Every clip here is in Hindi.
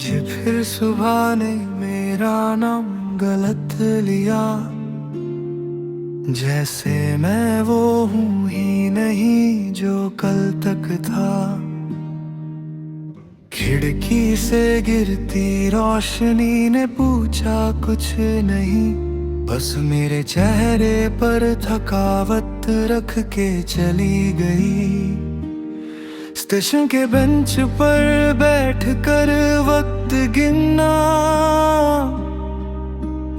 मुझे फिर सुबह ने मेरा नाम गलत लिया, जैसे मैं वो हूँ ही नहीं जो कल तक था। खिड़की से गिरती रोशनी ने पूछा कुछ नहीं, बस मेरे चेहरे पर थकावट रख के चली गई। स्टेशन के बेंच पर बैठकर वक्त गिनना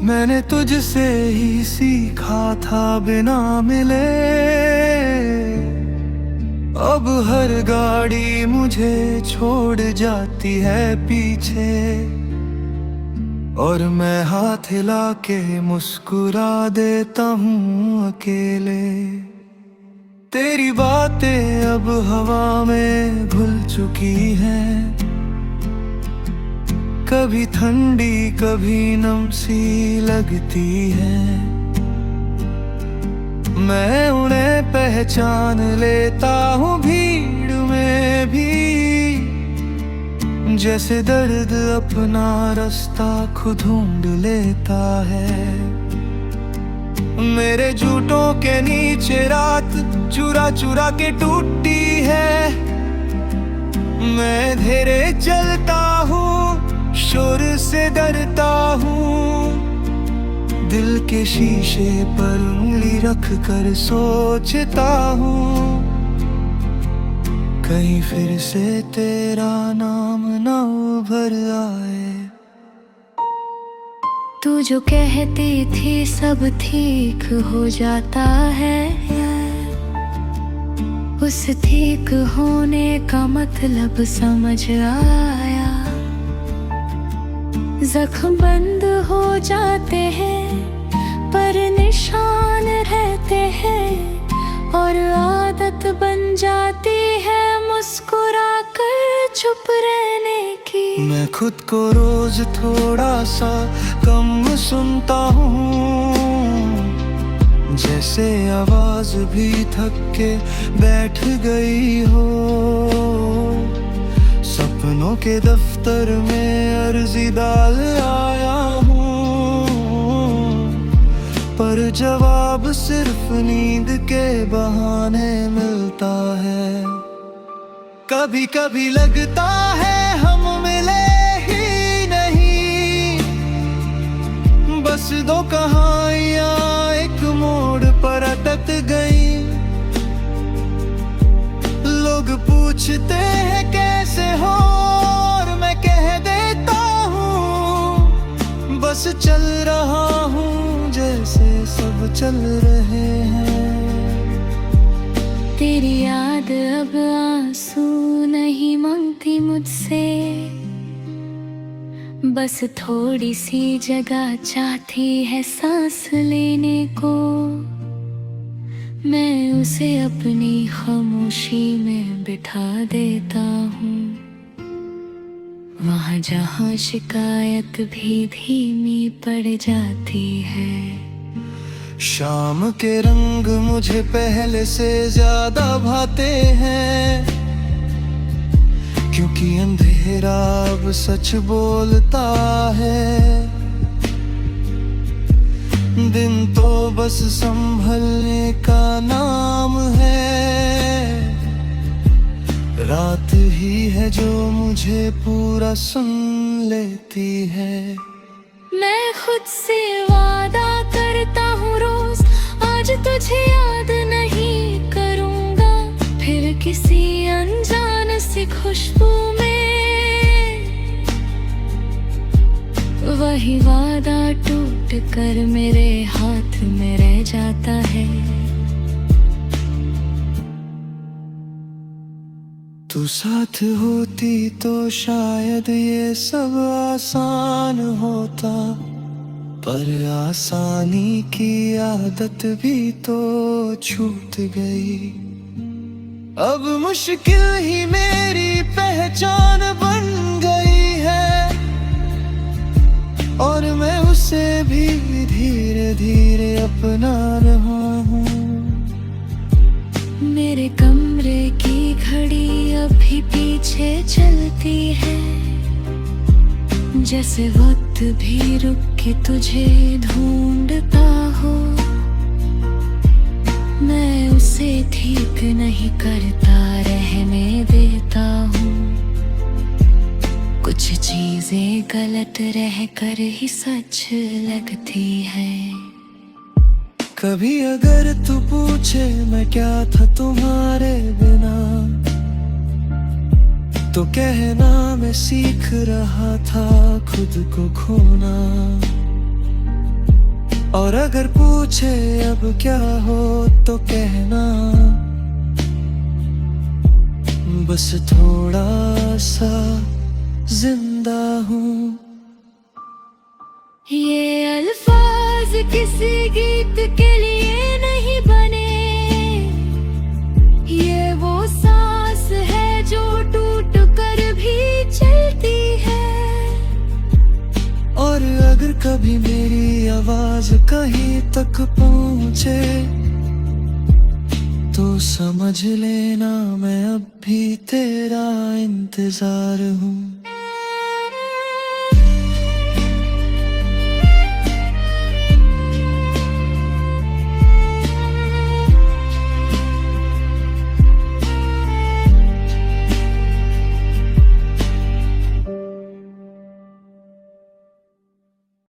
मैंने तुझसे ही सीखा था बिना मिले। अब हर गाड़ी मुझे छोड़ जाती है पीछे, और मैं हाथ हिला के मुस्कुरा देता हूँ अकेले। तेरी बातें अब हवा में घुल चुकी हैं, कभी ठंडी कभी नम सी लगती है। मैं उन्हें पहचान लेता हूँ भीड़ में भी, जैसे दर्द अपना रास्ता खुद ढूंढ लेता है। मेरे जूतों के नीचे रात चुरा चुरा के टूटी है। मैं धीरे चलता हूँ, शोर से डरता हूँ, दिल के शीशे पर उंगली रख कर सोचता हूँ, कहीं फिर से तेरा नाम ना उभर आए। तू जो कहती थी सब ठीक हो जाता है, उस ठीक होने का मतलब समझ आया। जख्म बंद हो जाते हैं पर निशान रहते हैं, और आदत बन जाती है मुस्कुरा कर चुप रहने की। मैं खुद को रोज थोड़ा सा कम सुनता हूँ, जैसे आवाज भी थक के बैठ गई हो। सपनों के दफ्तर में अर्जी डाल आया हूँ, पर जवाब सिर्फ नींद के बहाने मिलता है। कभी कभी लगता है हम मिले ही नहीं, बस दो कहानियां एक मोड़ पर अटक गई। लोग पूछते हैं कैसे हो, और मैं कह देता हूँ बस चल रहा हूँ जैसे सब चल रहे हैं। तेरी याद अब आंसू नहीं मांगती मुझसे, बस थोड़ी सी जगह चाहती है सांस लेने को। मैं उसे अपनी खामोशी में बिठा देता हूँ, वहाँ जहाँ शिकायत भी धीमी पड़ जाती है। शाम के रंग मुझे पहले से ज्यादा भाते हैं, क्योंकि अंधेरा अब सच बोलता है। दिन तो बस संभलने का नाम है, रात ही है जो मुझे पूरा सुन लेती है। मैं खुद से वादा करता हूँ रोज, आज तुझे याद नहीं करूँगा फिर किसी अनजान सी खुशबू में। वही वादा टूट कर मेरे हाथ में रह जाता है। तू साथ होती तो शायद ये सब आसान होता, पर आसानी की आदत भी तो छूट गई। अब मुश्किल ही मेरी पहचान बन गई है, और मैं उसे भी धीरे धीरे अपना रहा हूँ। मेरे कमरे की घड़ी अभी पीछे चलती है, जैसे वक्त भी रुक के तुझे ढूंढता हो, मैं उसे ठीक नहीं करता, रहने देता हूँ। कुछ चीजें गलत रह कर ही सच लगती है। कभी अगर तू पूछे मैं क्या था तुम्हारे बिना, तो कहना मैं सीख रहा था खुद को खोना। और अगर पूछे अब क्या हो तो कहना बस थोड़ा सा जिंदा हूँ। ये अल्फाज किसी गीत के लिए नहीं बने, ये वो सांस है जो टूट कर भी चलती है। और अगर कभी मेरी आवाज कहीं तक पहुँचे तो समझ लेना मैं अब भी तेरा इंतजार हूँ।